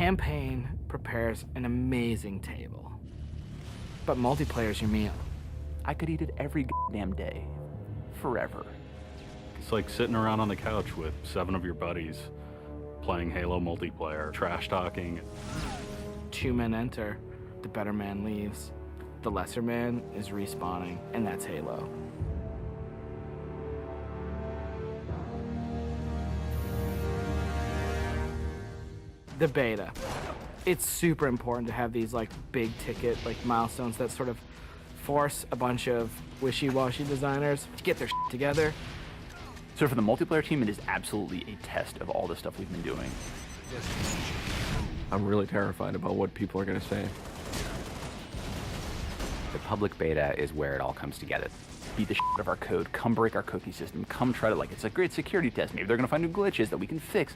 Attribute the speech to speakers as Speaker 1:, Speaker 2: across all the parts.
Speaker 1: campaign prepares an amazing table, but multiplayer is your meal.
Speaker 2: I could eat it every goddamn day, forever.
Speaker 3: It's like sitting around on the couch with 7 of your buddies, playing Halo multiplayer, trash talking.
Speaker 1: 2 men enter, the better man leaves. The lesser man is respawning, and that's Halo. The beta. It's super important to have these like big ticket like milestones that sort of force a bunch of wishy-washy designers to get their shit together.
Speaker 2: So for the multiplayer team, it is absolutely a test of all the stuff we've been doing.
Speaker 4: I'm really terrified about what people are going to say.
Speaker 2: The public beta is where it all comes together. Beat the shit out of our code, come break our cookie system, come try to, like, it's a great security test. Maybe they're going to find new glitches that we can fix.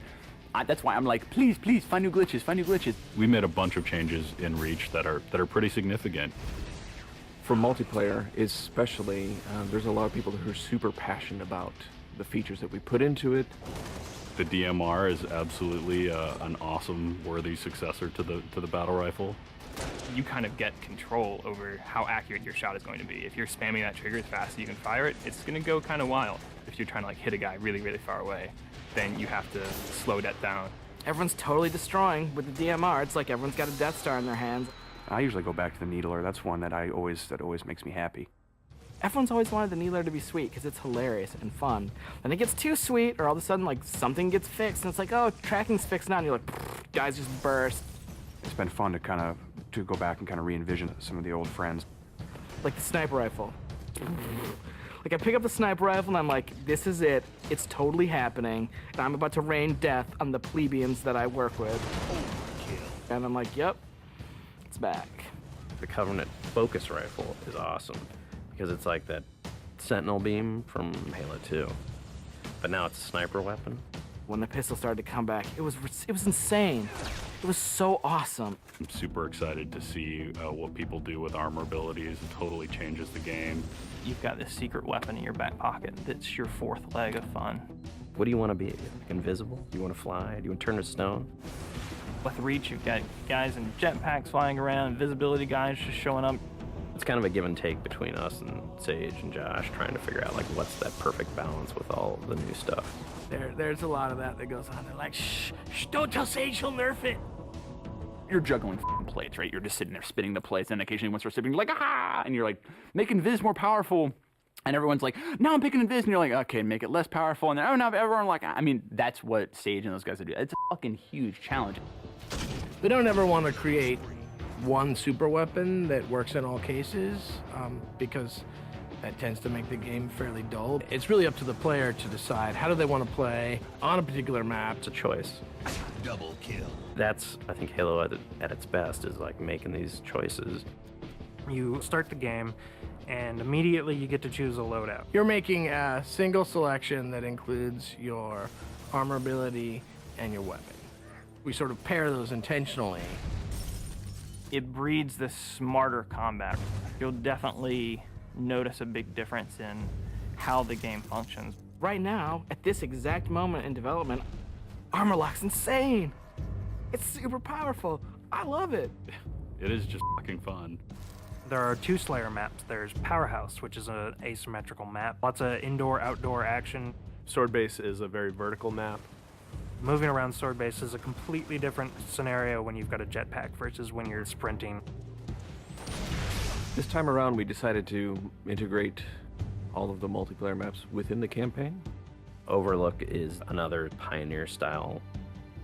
Speaker 2: That's why I'm like, please, please, find new glitches, find new glitches.
Speaker 3: We made a bunch of changes in Reach that are pretty significant.
Speaker 4: For multiplayer, especially, there's a lot of people who are super passionate about the features that we put into it.
Speaker 3: The DMR is absolutely an awesome, worthy successor to the battle rifle.
Speaker 5: You kind of get control over how accurate your shot is going to be. If you're spamming that trigger as fast as you can fire it, it's going to go kind of wild. If you're trying to like hit a guy really, really far away, then you have to slow that down.
Speaker 1: Everyone's totally destroying with the DMR. It's like everyone's got a Death Star in their hands.
Speaker 6: I usually go back to the Needler. That's one that always makes me happy.
Speaker 1: Everyone's always wanted the Needler to be sweet because it's hilarious and fun. Then it gets too sweet, or all of a sudden like something gets fixed, and it's like, oh, tracking's fixed now, and you're like, guys just burst.
Speaker 6: It's been fun to go back and kind of re-envision some of the old friends.
Speaker 1: Like the sniper rifle. Like I pick up the sniper rifle and I'm like, this is it. It's totally happening, and I'm about to rain death on the plebeians that I work with. And I'm like, yep, it's back.
Speaker 7: The Covenant focus rifle is awesome because it's like that Sentinel beam from Halo 2, but now it's a sniper weapon.
Speaker 1: When the pistol started to come back, it was insane. It was so awesome.
Speaker 3: I'm super excited to see what people do with armor abilities. It totally changes the game.
Speaker 5: You've got this secret weapon in your back pocket that's your fourth leg of fun.
Speaker 7: What do you want to be? Like invisible? Do you want to fly? Do you want to turn to stone?
Speaker 5: With Reach, you've got guys in jetpacks flying around, invisibility guys just showing up.
Speaker 7: It's kind of a give and take between us and Sage and Josh trying to figure out like what's that perfect balance with all the new stuff.
Speaker 1: There's a lot of that goes on. They're like, shh, don't tell Sage, he'll nerf it.
Speaker 2: You're juggling plates, right? You're just sitting there spinning the plates, and occasionally one starts spinning, you're like, ah! And you're like, make Invis more powerful. And everyone's like, no, I'm picking Invis. And you're like, okay, make it less powerful. And then, oh, no, everyone like, I mean, that's what Sage and those guys do. It's a fucking huge challenge.
Speaker 8: We don't ever want to create one super weapon that works in all cases, because that tends to make the game fairly dull. It's really up to the player to decide how do they want to play on a particular map.
Speaker 7: It's a choice.
Speaker 9: Double kill.
Speaker 7: That's, I think, Halo at its best is like making these choices.
Speaker 10: You start the game, and immediately you get to choose a loadout.
Speaker 8: You're making a single selection that includes your armor ability and your weapon. We sort of pair those intentionally.
Speaker 5: It breeds this smarter combat. You'll definitely notice a big difference in how the game functions.
Speaker 1: Right now, at this exact moment in development, Armor Lock's insane. It's super powerful. I love it.
Speaker 3: It is just fucking fun.
Speaker 10: There are 2 Slayer maps. There's Powerhouse, which is an asymmetrical map. Lots of indoor-outdoor action.
Speaker 11: Sword Base is a very vertical map.
Speaker 10: Moving around Sword Base is a completely different scenario when you've got a jetpack versus when you're sprinting.
Speaker 4: This time around, we decided to integrate all of the multiplayer maps within the campaign.
Speaker 7: Overlook is another Pioneer-style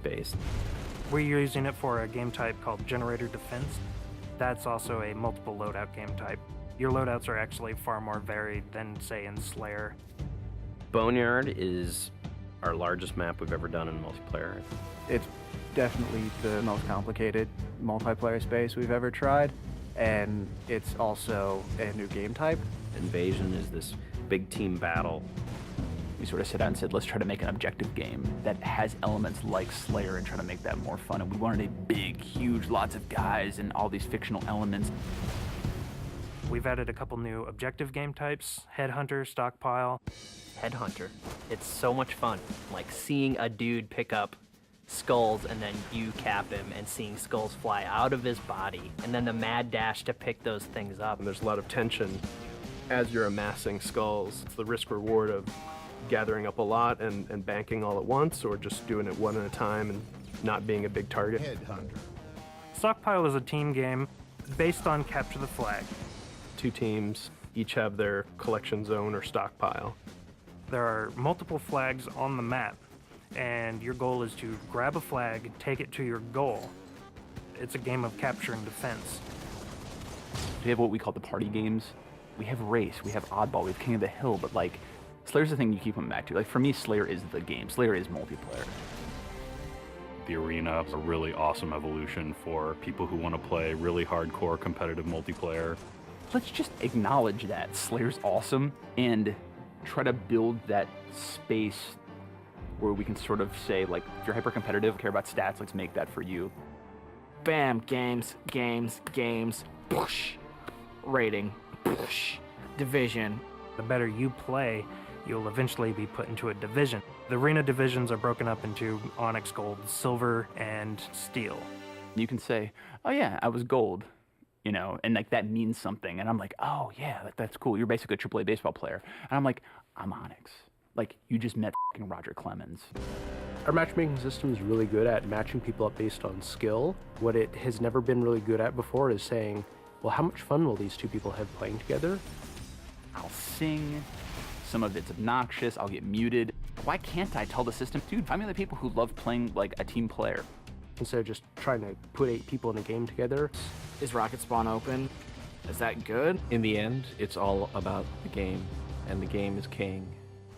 Speaker 7: base.
Speaker 10: We're using it for a game type called Generator Defense. That's also a multiple loadout game type. Your loadouts are actually far more varied than, say, in Slayer.
Speaker 7: Boneyard is our largest map we've ever done in multiplayer.
Speaker 12: It's definitely the most complicated multiplayer space we've ever tried, and it's also a new game type.
Speaker 7: Invasion is this big team battle.
Speaker 2: We sort of sat down and said, let's try to make an objective game that has elements like Slayer and try to make that more fun. And we wanted a big, huge, lots of guys and all these fictional elements.
Speaker 10: We've added a couple new objective game types, Headhunter, Stockpile.
Speaker 13: Headhunter. It's so much fun. Like seeing a dude pick up
Speaker 9: skulls and then you cap him and seeing skulls fly out of his body, and then the mad dash to pick those things up.
Speaker 11: And there's a lot of tension as you're amassing skulls. It's the risk reward of gathering up a lot and banking all at once, or just doing it one at a time and not being a big target.
Speaker 10: Stockpile is a team game based on capture the flag.
Speaker 11: 2 teams each have their collection zone or stockpile.
Speaker 10: There are multiple flags on the map, and your goal is to grab a flag, take it to your goal. It's a game of capture and defense.
Speaker 2: We have what we call the party games. We have Race, we have Oddball, we have King of the Hill, but like, Slayer's the thing you keep coming back to. Like, for me, Slayer is the game. Slayer is multiplayer.
Speaker 3: The arena is a really awesome evolution for people who want to play really hardcore competitive multiplayer.
Speaker 2: Let's just acknowledge that Slayer's awesome and try to build that space where we can sort of say, like, if you're hyper competitive, care about stats, let's make that for you.
Speaker 1: Bam, games, games, games, push, rating, push, division.
Speaker 10: The better you play, you'll eventually be put into a division. The arena divisions are broken up into Onyx, Gold, Silver, and Steel.
Speaker 2: You can say, oh yeah, I was Gold, you know, and like that means something. And I'm like, oh yeah, that's cool. You're basically a AAA baseball player. And I'm like, I'm Onyx. Like, you just met fucking Roger Clemens.
Speaker 12: Our matchmaking system is really good at matching people up based on skill. What it has never been really good at before is saying, well, how much fun will these 2 people have playing together?
Speaker 2: I'll sing. Some of it's obnoxious. I'll get muted. Why can't I tell the system, dude, find me the people who love playing like a team player?
Speaker 12: Instead of just trying to put 8 people in a game together.
Speaker 1: Is Rocket Spawn open? Is that good?
Speaker 4: In the end, it's all about the game, and the game is king.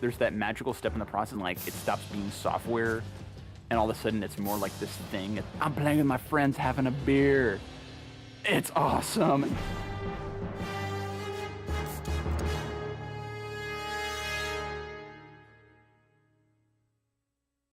Speaker 2: There's that magical step in the process, like it stops being software, and all of a sudden it's more like this thing. I'm playing with my friends, having a beer. It's awesome.